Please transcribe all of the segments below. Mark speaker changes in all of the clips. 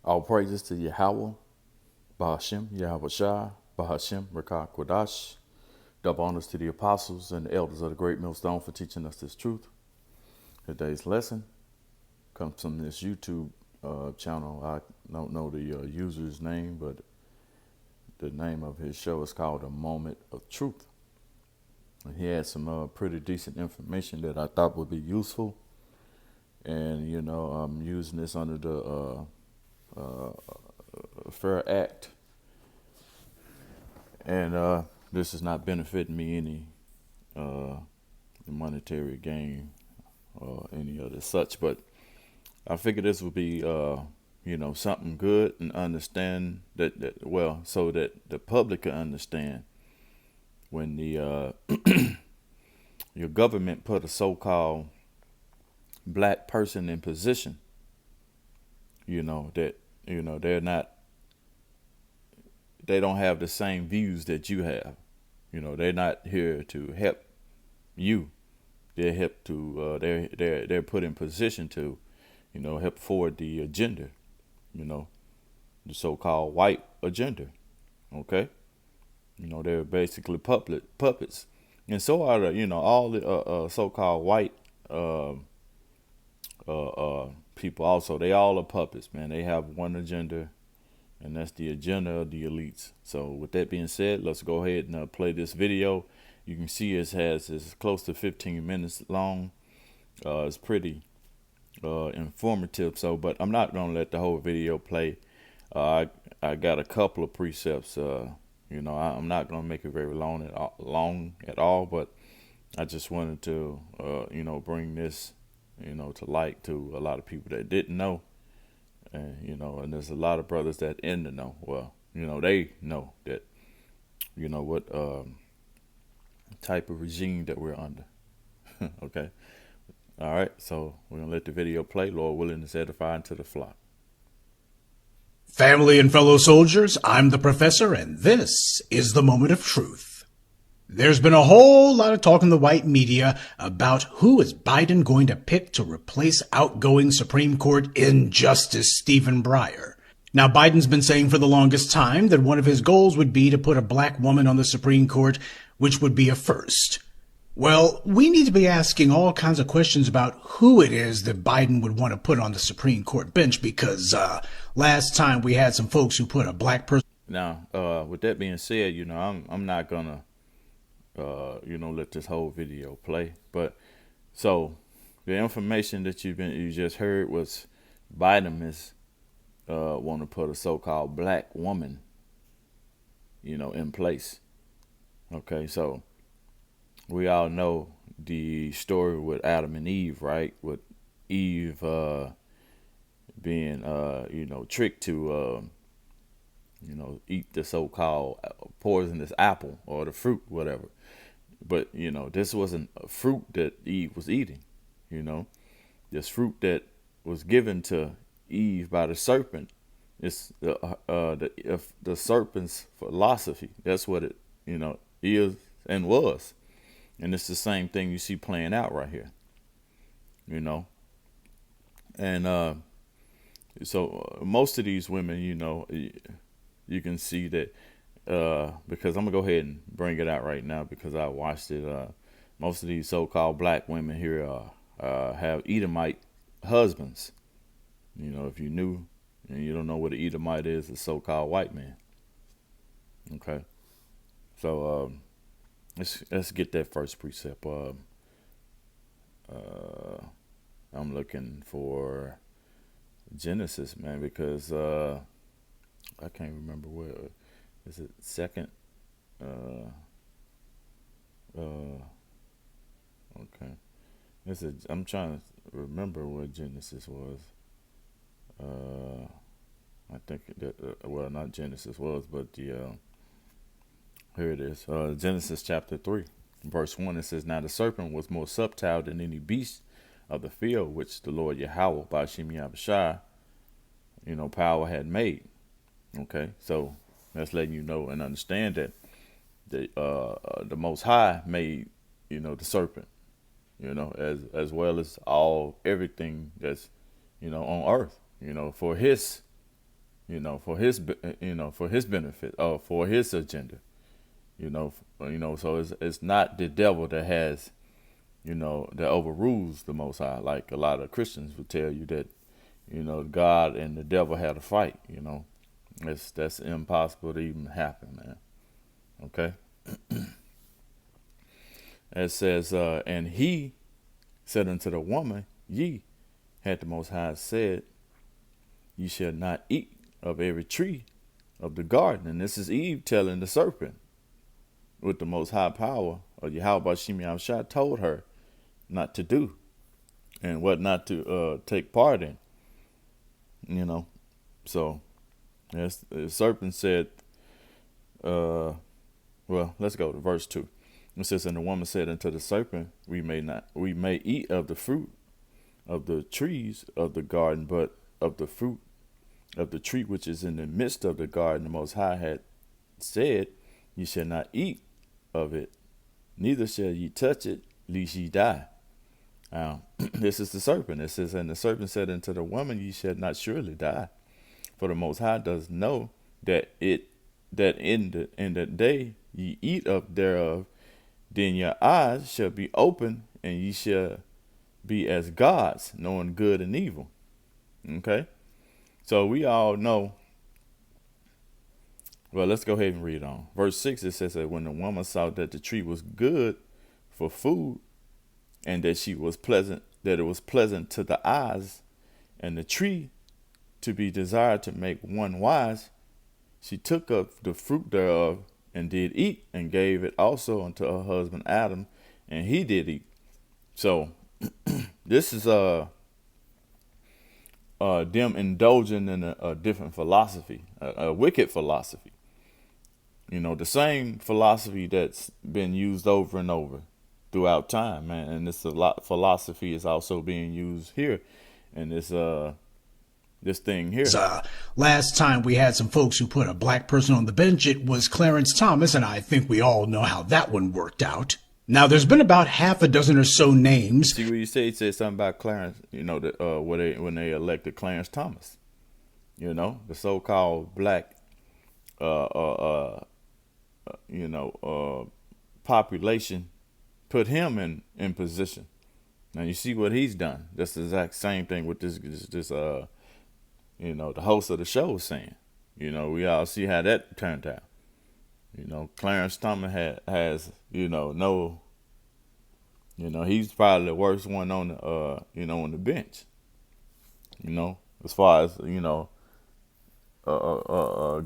Speaker 1: All praises to Yahweh, Bahashem, Yahweh Shai, Bahashem, Rakah Kodash. Double honors to the apostles and the elders of the great millstone for teaching us this truth. Today's lesson comes from this YouTube channel. I don't know the user's name, but the name of his show is called A Moment of Truth. And he had some pretty decent information that I thought would be useful. And, I'm using this under the Fair Act. And this is not benefiting me any monetary gain or any other such. But I figured this would be, something good and understand so that the public can understand when the your government put a so-called black person in position, they don't have the same views that you have. They're not here to help you. They're they're put in position to, help forward the agenda, the so-called white agenda. Okay, they're basically puppets, and so are all the so-called white people. Also, they all are puppets, man. They have one agenda, and that's the agenda of the elites. So with that being said, let's go ahead and play this video. You can see it's close to 15 minutes long. It's pretty informative. But I'm not gonna let the whole video play. I got a couple of precepts. I'm not gonna make it very long at all. But I just wanted to bring this to light to a lot of people that didn't know. And and there's a lot of brothers that in the know. Well, they know that what type of regime that we're under. Okay. All right. So we're gonna let the video play. Lord willing, to edify into the flock.
Speaker 2: Family and fellow soldiers, I'm the professor, and this is the Moment of Truth. There's been a whole lot of talk in the white media about who is Biden going to pick to replace outgoing Supreme Court Justice Stephen Breyer. Now, Biden's been saying for the longest time that one of his goals would be to put a black woman on the Supreme Court, which would be a first. Well, we need to be asking all kinds of questions about who it is that Biden would want to put on the Supreme Court bench, because last time we had some folks who put a black person.
Speaker 1: Now, with that being said, I'm not gonna let this whole video play. But so the information that you just heard was Biden is want to put a so-called black woman, in place. Okay, so we all know the story with Adam and Eve, right? With Eve being tricked to eat the so-called poisonous apple or the fruit, whatever. But this wasn't a fruit that Eve was eating. This fruit that was given to Eve by the serpent is the serpent's philosophy. That's what it is and was, and it's the same thing you see playing out right here. And so most of these women, you can see that. Because I'm gonna go ahead and bring it out right now because I watched it. Most of these so-called black women here have Edomite husbands. If you knew and you don't know what an Edomite is, a so-called white man. Okay, so let's get that first precept. I'm looking for Genesis, man, because I can't remember where. Is it second? Okay. I'm trying to remember what Genesis was. I think that not Genesis was, but here it is. Genesis chapter 3, verse 1. It says, "Now the serpent was more subtle than any beast of the field which the Lord Yahweh, Bahashem Yahweh Shai, power had made." Okay, so that's letting you know and understand that the Most High made the serpent, as well as everything that's on earth, for his for his benefit or for his agenda. So it's not the devil that has, that overrules the Most High. Like a lot of Christians would tell you that, God and the devil had a fight. That's impossible to even happen, man. Okay. It says, and he said unto the woman, ye had the Most High said, ye shall not eat of every tree of the garden. And this is Eve telling the serpent, with the Most High power, or Yahweh Shimi Amshad told her not to do, and what not to take part in. So as the serpent said, well, let's go to verse 2. It says, and the woman said unto the serpent, we may eat of the fruit of the trees of the garden, but of the fruit of the tree which is in the midst of the garden, the Most High had said, ye shall not eat of it, neither shall ye touch it, lest ye die. This is the serpent. It says, and the serpent said unto the woman, ye shall not surely die, for the Most High does know that in the day ye eat of thereof, then your eyes shall be open, and ye shall be as gods, knowing good and evil. Okay? So we all know. Well, let's go ahead and read on. Verse 6, it says that when the woman saw that the tree was good for food, and that it was pleasant to the eyes, and the tree to be desired to make one wise, she took of the fruit thereof, and did eat, and gave it also unto her husband Adam, and he did eat. So this is them indulging in a different philosophy, a wicked philosophy. The same philosophy that's been used over and over throughout time, man. And this philosophy is also being used here in this thing here.
Speaker 2: Last time we had some folks who put a black person on the bench, it was Clarence Thomas, and I think we all know how that one worked out. Now, there's been about half a dozen or so names.
Speaker 1: See what you say? He said something about Clarence, when they elected Clarence Thomas. The so-called black, population put him in position. Now you see what he's done. That's the exact same thing with this the host of the show is saying. We all see how that turned out. Clarence Thomas has no. He's probably the worst one on the on the bench. As far as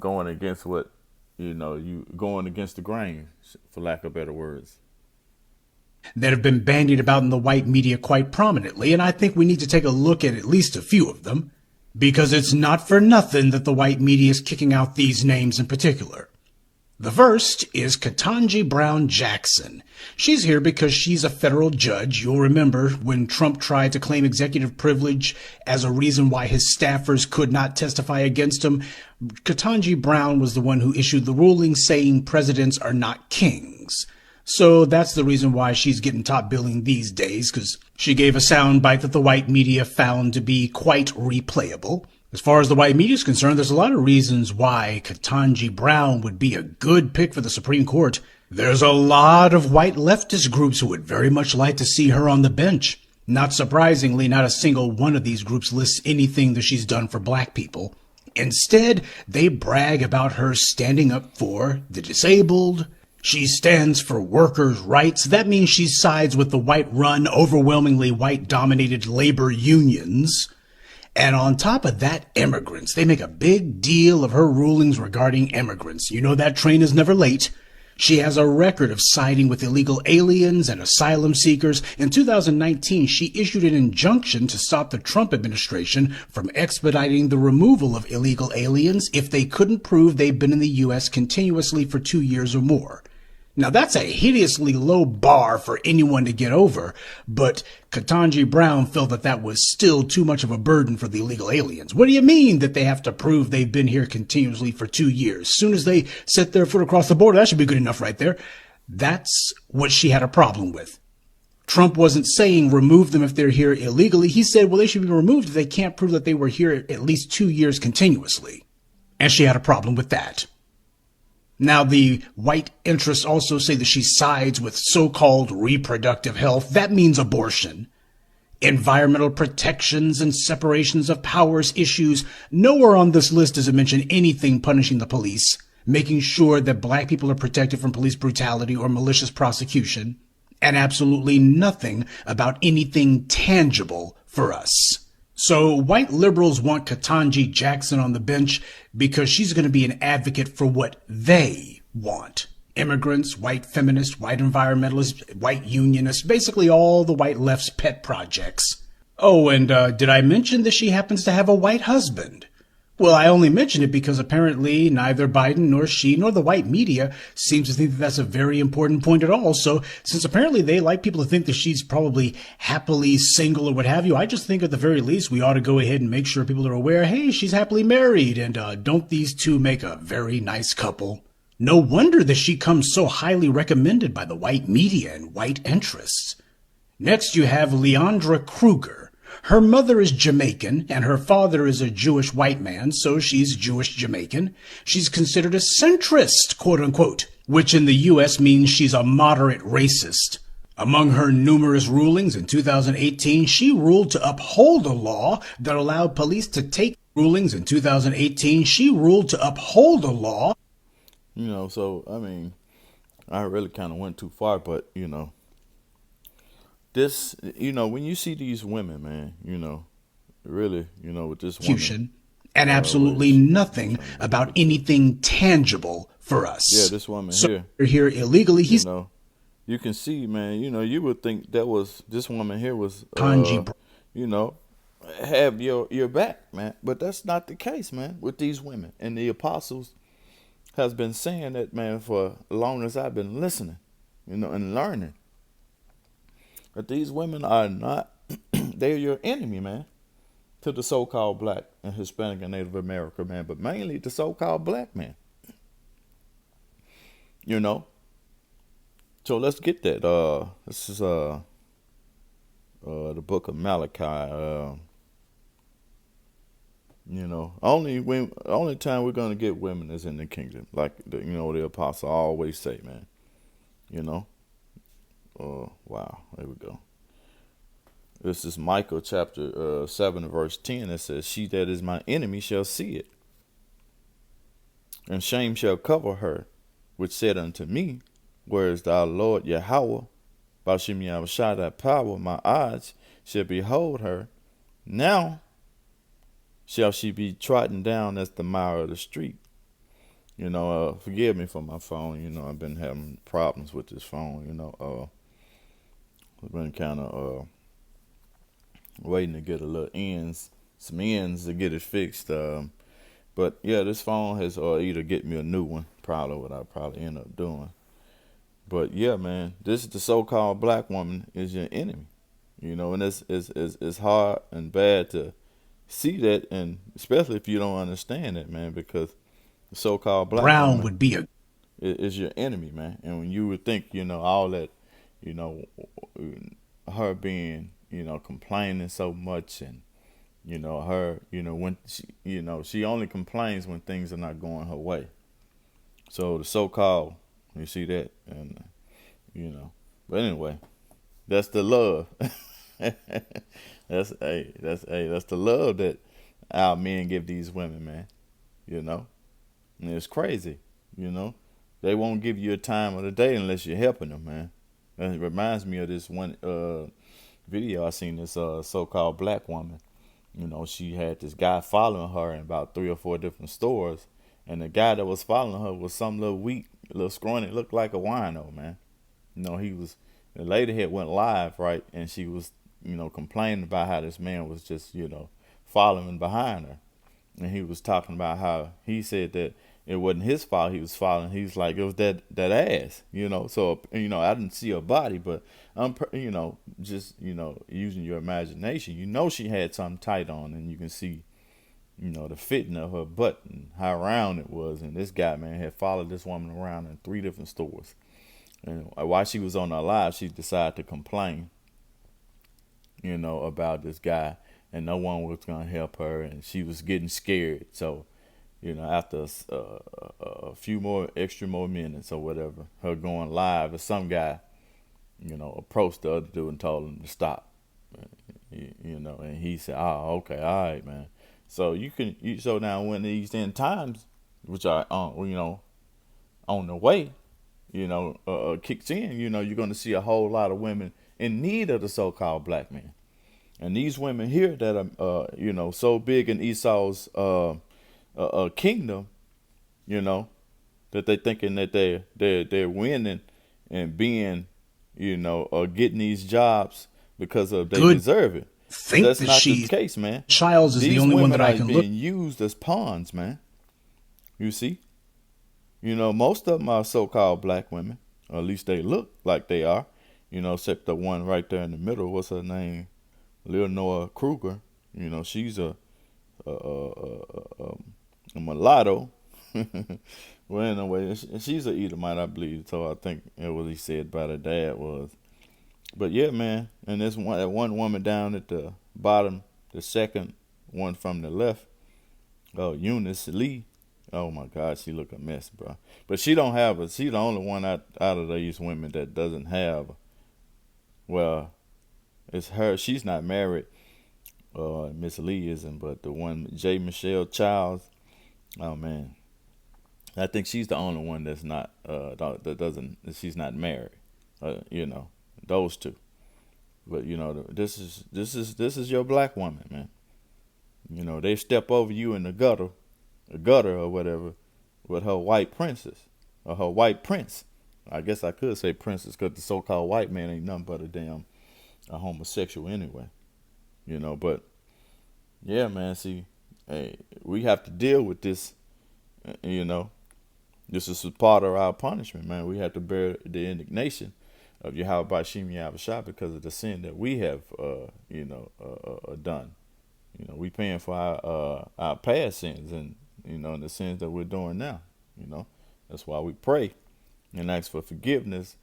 Speaker 1: going against what you going against the grain, for lack of better words,
Speaker 2: that have been bandied about in the white media quite prominently, and I think we need to take a look at least a few of them, because it's not for nothing that the white media is kicking out these names in particular. The first is Ketanji Brown Jackson. She's here because she's a federal judge. You'll remember when Trump tried to claim executive privilege as a reason why his staffers could not testify against him. Ketanji Brown was the one who issued the ruling saying presidents are not kings. So that's the reason why she's getting top billing these days, because she gave a soundbite that the white media found to be quite replayable. As far as the white media is concerned, there's a lot of reasons why Ketanji Brown would be a good pick for the Supreme Court. There's a lot of white leftist groups who would very much like to see her on the bench. Not surprisingly, not a single one of these groups lists anything that she's done for black people. Instead, they brag about her standing up for the disabled. She stands for workers' rights. That means she sides with the white-run, overwhelmingly white-dominated labor unions. And on top of that, immigrants. They make a big deal of her rulings regarding immigrants. That train is never late. She has a record of siding with illegal aliens and asylum seekers. In 2019, she issued an injunction to stop the Trump administration from expediting the removal of illegal aliens if they couldn't prove they've been in the U.S. continuously for 2 years or more. Now, that's a hideously low bar for anyone to get over, but Ketanji Brown felt that was still too much of a burden for the illegal aliens. What do you mean that they have to prove they've been here continuously for 2 years? As soon as they set their foot across the border, that should be good enough right there. That's what she had a problem with. Trump wasn't saying remove them if they're here illegally. He said, well, they should be removed if they can't prove that they were here at least 2 years continuously. and she had a problem with that. Now, the white interests also say that she sides with so-called reproductive health. That means abortion. Environmental protections and separations of powers issues. Nowhere on this list does it mention anything punishing the police, making sure that black people are protected from police brutality or malicious prosecution, and absolutely nothing about anything tangible for us. So white liberals want Ketanji Jackson on the bench because she's going to be an advocate for what they want. Immigrants, white feminists, white environmentalists, white unionists, basically all the white left's pet projects. Oh, and did I mention that she happens to have a white husband? Well, I only mention it because apparently neither Biden nor she nor the white media seems to think that that's a very important point at all. So since apparently they like people to think that she's probably happily single or what have you, I just think at the very least we ought to go ahead and make sure people are aware, hey, she's happily married. And don't these two make a very nice couple? No wonder that she comes so highly recommended by the white media and white interests. Next, you have Leandra Kruger. Her mother is Jamaican, and her father is a Jewish white man, so she's Jewish-Jamaican. She's considered a centrist, quote-unquote, which in the U.S. means she's a moderate racist. Among her numerous rulings in 2018, she ruled to uphold a law that allowed police to take rulings in 2018. She ruled to uphold a law.
Speaker 1: So, I mean, I really kind of went too far, but, this, when you see these women, man, really, with this woman.
Speaker 2: And absolutely nothing about anything tangible for us.
Speaker 1: Yeah, this woman
Speaker 2: so here illegally.
Speaker 1: You can see, man, you would think that was, this woman here was, have your back, man. But that's not the case, man, with these women. And the apostles has been saying that, man, for as long as I've been listening, and learning. But these women are not, they're your enemy, man, to the so-called black and Hispanic and Native American man, but mainly the so-called black man. So let's get that. This is the book of Malachi. Only time we're gonna get women is in the kingdom, like the apostle always say, man. Wow, there we go. This is Micah chapter 7 verse 10. It says, "She that is my enemy shall see it, and shame shall cover her, which said unto me, Where is thy Lord Yahweh? Bashim Yahushua thy power, my eyes shall behold her. Now shall she be trodden down as the mire of the street." Forgive me for my phone. I've been having problems with this phone. I've been kind of waiting to get some ends to get it fixed. But yeah, this phone has either get me a new one, probably what I'll probably end up doing. But yeah, man, this is the so-called black woman is your enemy. And it's hard and bad to see that, and especially if you don't understand it, man, because the so-called black woman
Speaker 2: would be
Speaker 1: is your enemy, man. And when you would think, all that, her being, complaining so much, and her, when she only complains when things are not going her way. So the so-called, you see that, and but anyway, that's the love. That's the love that our men give these women, man. And it's crazy. They won't give you a time of the day unless you're helping them, man. And it reminds me of this one video I seen. This so-called black woman. She had this guy following her in about 3 or 4 different stores, and the guy that was following her was some little weak, little scrawny, looked like a wino, man. The lady had went live, right, and she was, complaining about how this man was just, following behind her. And he was talking about how he said that it wasn't his fault he was following. He was like, it was that ass, So, I didn't see her body, but I'm, just, using your imagination, she had something tight on, and you can see, the fitting of her butt and how round it was. And this guy, man, had followed this woman around in 3 different stores. And while she was on her live, she decided to complain, about this guy, and no one was going to help her, and she was getting scared. So, after a few more extra more minutes or whatever, her going live, or some guy, approached the other dude and told him to stop. And he said, "Oh, okay, all right, man." So so now when these end times, which are on the way, kicks in, you're going to see a whole lot of women in need of the so-called black man. And these women here that are, so big in Esau's kingdom, that they're thinking that they're winning and being, or getting these jobs because of they
Speaker 2: Good.
Speaker 1: deserve it. But
Speaker 2: Think
Speaker 1: that's
Speaker 2: that
Speaker 1: not the
Speaker 2: she
Speaker 1: case, man.
Speaker 2: Childs is the
Speaker 1: These
Speaker 2: only one
Speaker 1: women
Speaker 2: that I
Speaker 1: are
Speaker 2: can look.
Speaker 1: being used as pawns, man. You see? Most of them are so-called black women, or at least they look like they are. Except the one right there in the middle. What's her name? Leonora Kruger. She's a mulatto. Well, anyway, she's an Edomite, I believe. So I think what he said about her dad was. But yeah, man, and there's one woman down at the bottom, the second one from the left, Eunice Lee. Oh my God, she look a mess, bro. But she don't have she's the only one out of these women that doesn't have. Well, it's her. She's not married. Miss Lee isn't, but the one J. Michelle Childs. Oh man, I think she's the only one that's not that doesn't. She's not married. Those two. But this is your black woman, man. They step over you in the gutter or whatever, with her white princess or her white prince. I guess I could say princess because the so-called white man ain't nothing but a homosexual anyway. But yeah, man. See, hey, we have to deal with this. This is a part of our punishment, man. We have to bear the indignation of Yahweh Shem Yahushua because of the sin that we have, done. We paying for our past sins and and the sins that we're doing now. That's why we pray and ask for forgiveness.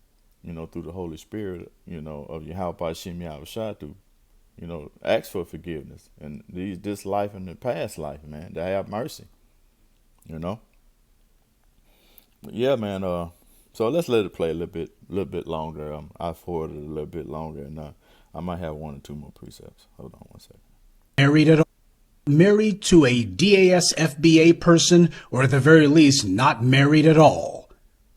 Speaker 1: Through the Holy Spirit. Of Yahweh Shem Yahushua to, ask for forgiveness and this life and the past life, man. To have mercy. But yeah, man. So let's let it play a little bit longer. I forwarded a little bit longer, and I might have one or two more precepts. Hold on one second.
Speaker 2: Married to a DAS FBA person, or at the very least, not married at all.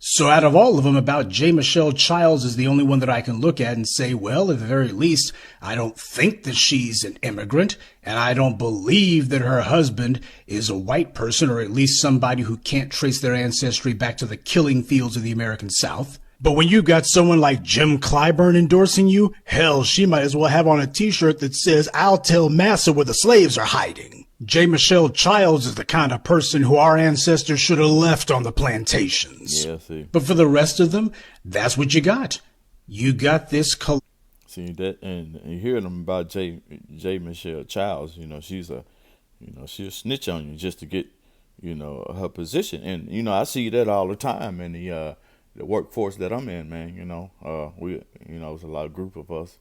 Speaker 2: So out of all of them, about J. Michelle Childs is the only one that I can look at and say, well, at the very least, I don't think that she's an immigrant, and I don't believe that her husband is a white person, or at least somebody who can't trace their ancestry back to the killing fields of the American South. But when you got someone like Jim Clyburn endorsing you, hell, she might as well have on a t-shirt that says, "I'll tell Massa where the slaves are hiding." J. Michelle Childs is the kind of person who our ancestors should have left on the plantations.
Speaker 1: Yeah, see.
Speaker 2: But for the rest of them, that's what you got. You got this.
Speaker 1: See that, and you hear them about J. Michelle Childs. She'll snitch on you just to get, her position. And I see that all the time in the workforce that I'm in, man. There's a lot of group of us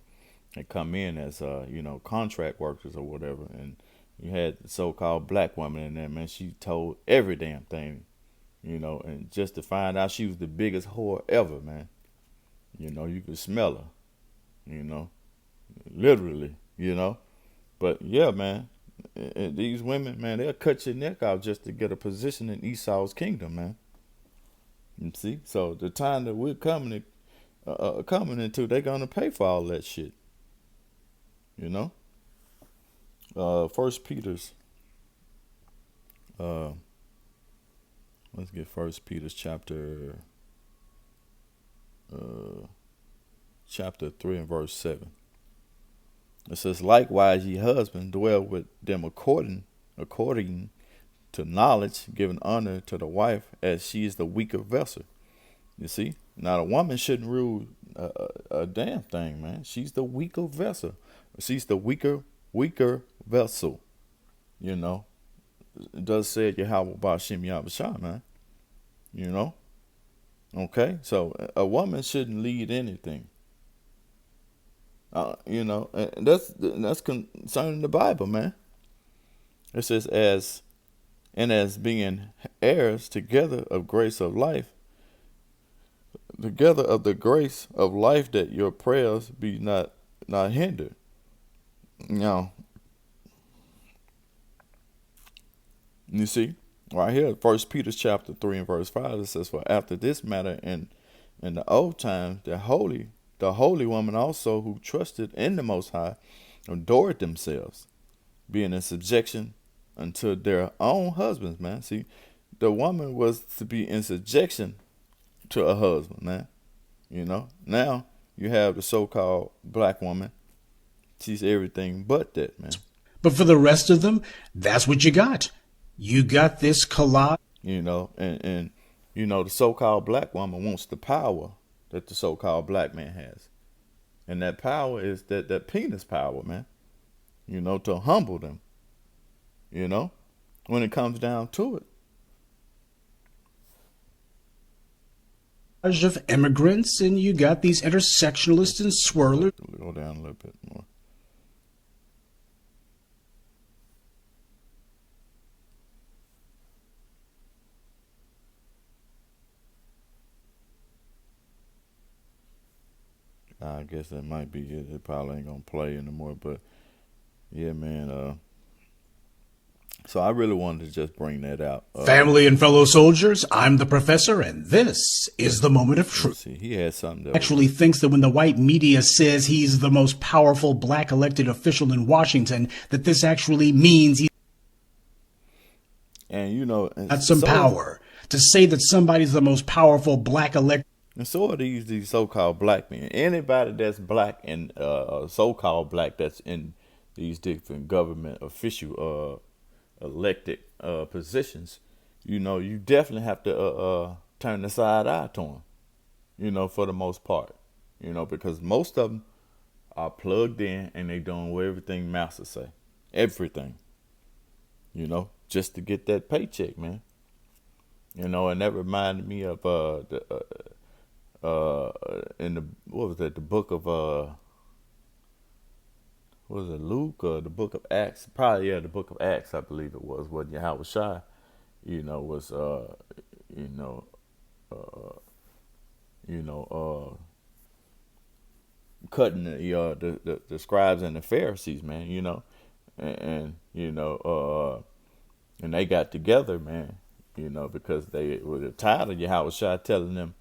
Speaker 1: that come in as contract workers or whatever, and you had the so-called black woman in there, man. She told every damn thing, and just to find out she was the biggest whore ever, man. You could smell her, literally, But yeah, man, these women, man, they'll cut your neck off just to get a position in Esau's kingdom, man. You see, so the time that we're coming into, they're gonna pay for all that shit. First Peter's. Let's get First Peter's chapter 3 and verse 7. It says, "Likewise, ye husbands, dwell with them according to knowledge, giving honor to the wife as she is the weaker vessel." You see, now the woman shouldn't rule a damn thing, man. She's the weaker vessel. She's the weaker vessel. It does say Yahweh Ba'Shem Yahushua, man. Okay, so a woman shouldn't lead anything. And that's concerning the Bible, man. It says, as and as being heirs together of grace of life, together of the grace of life, that your prayers be not hindered. Now, you see, right here, First Peter chapter 3 and verse 5, it says, "For after this matter in the old time, the holy woman also who trusted in the Most High adored themselves, being in subjection unto their own husbands." Man, see, the woman was to be in subjection to a husband, man. Now you have the so-called black woman. She's everything but that, man.
Speaker 2: But for the rest of them, that's what you got. You got this collage.
Speaker 1: And the so-called black woman wants the power that the so-called black man has. And that power is that penis power, man. To humble them. When it comes down to it.
Speaker 2: Of immigrants, and you got these intersectionalists and swirlers.
Speaker 1: Go down a little bit more. I guess that might be it. It probably ain't gonna play anymore, but yeah, man. So I really wanted to just bring that out.
Speaker 2: Family and fellow soldiers, I'm the professor, and this is the moment of truth.
Speaker 1: See, he had something that
Speaker 2: Actually thinks that when the white media says he's the most powerful black elected official in Washington, that this actually means he's got some power. To say that somebody's the most powerful black elected.
Speaker 1: And so are these so-called black men. Anybody that's black and so-called black that's in these different government official elected positions, you definitely have to turn the side eye to them, for the most part, because most of them are plugged in and they doing everything master say. Everything, just to get that paycheck, man. And that reminded me of in the what was that? The book of was it Luke or the book of Acts? Probably the book of Acts, I believe it was. When Yahweh Shai, was cutting the scribes and the Pharisees, man. And and they got together, man. Because they were tired of Yahweh Shai telling them,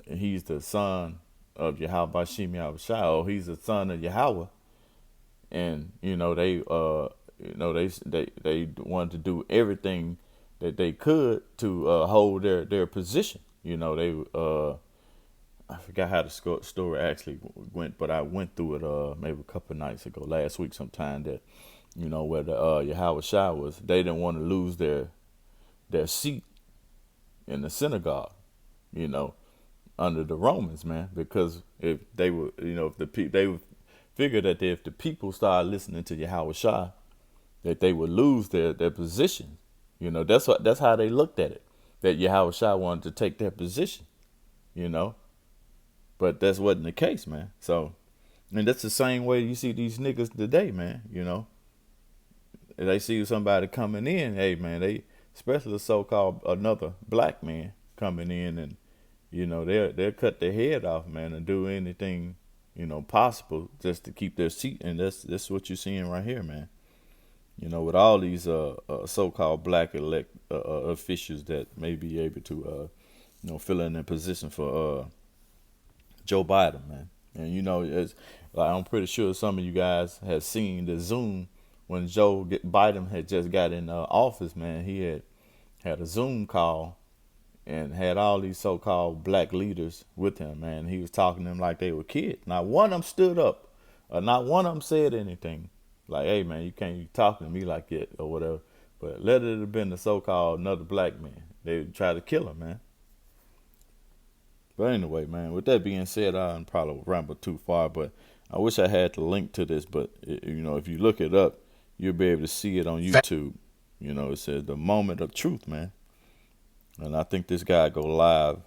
Speaker 1: he's the son of Yahweh Bashim Yahweh Shai, or he's the son of Yahweh, and they wanted to do everything that they could to hold their position. They I forgot how the story actually went, but I went through it maybe a couple of nights ago, last week sometime, that where the Yahweh Shai was, they didn't want to lose their seat in the synagogue, under the Romans, man, because if they were, if they would figure that if the people started listening to Yahweh Shai, that they would lose their position. That's how they looked at it, that Yahweh Shai wanted to take their position, but that wasn't the case, man. So, and that's the same way you see these niggas today, man. If they see somebody coming in, hey, man, they, especially the so-called another black man coming in, and they'll cut their head off, man, and do anything possible just to keep their seat. And that's what you're seeing right here, man. With all these so-called black elect officials that may be able to fill in a position for Joe Biden, man. And it's like, I'm pretty sure some of you guys have seen the Zoom when Joe Biden had just got in office, man. He had a Zoom call and had all these so-called black leaders with him, man. He was talking to them like they were kids. Not one of them stood up, or not one of them said anything. Like, hey, man, you can't be talking to me like that or whatever. But let it have been the so-called another black man. They would try to kill him, man. But anyway, man, with that being said, I probably rambled too far, but I wish I had the link to this. But, if you look it up, you'll be able to see it on YouTube. It says The Moment of Truth, man. And I think this guy go live,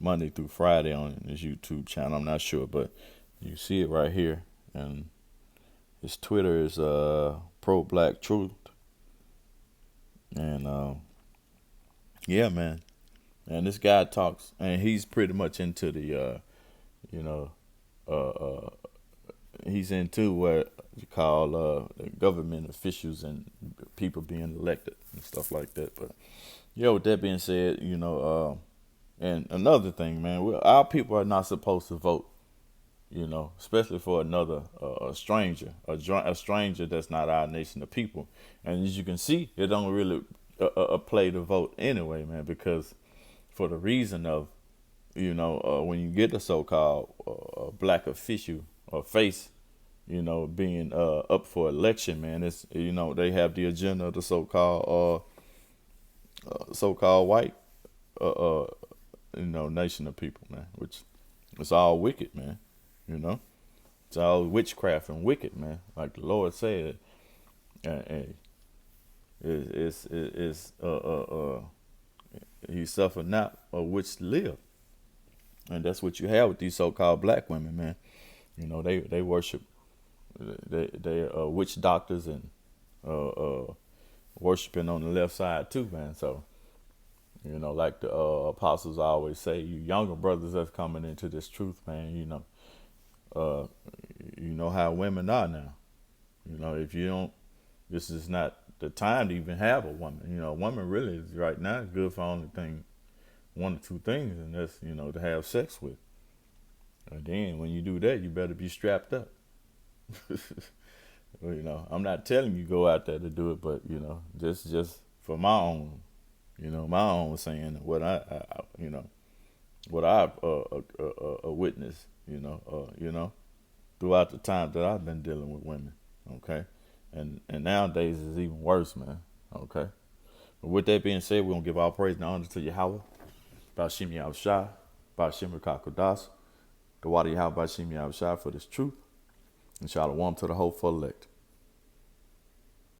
Speaker 1: Monday through Friday on his YouTube channel. I'm not sure, but you see it right here. And his Twitter is Pro Black Truth. And yeah, man. And this guy talks, and he's pretty much into the, you know, uh, uh, he's into what you call the government officials and people being elected and stuff like that. But yeah, with that being said, and another thing, man, our people are not supposed to vote. Especially for another a stranger, a stranger that's not our nation of people. And as you can see, it don't really play the vote anyway, man, because for the reason of when you get a so-called black official or face, being up for election, man, it's they have the agenda of the so-called white uh, uh nation of people, man, which it's all wicked, man. You know, it's all witchcraft and wicked, man. Like the Lord said, and it's he suffered not of which live, and that's what you have with these so-called black women, man. They worship they witch doctors and worshiping on the left side too, man. So like the apostles always say, you younger brothers that's coming into this truth, man. Uh, you know how women are now. If you don't, this is not the time to even have a woman. A woman really is right now good for only one or two things, and that's to have sex with. And then when you do that, you better be strapped up. I'm not telling you go out there to do it, but just for my own, my own saying what what I've witnessed, throughout the time that I've been dealing with women. Okay, and nowadays it's even worse, man. Okay, but with that being said, we're gonna give all praise and honor to Yahweh, Bashim Yahushua, Bashim Kakodas, the Wadi Yahweh Bashim Yahushua for this truth, and shalom to the hopeful elect.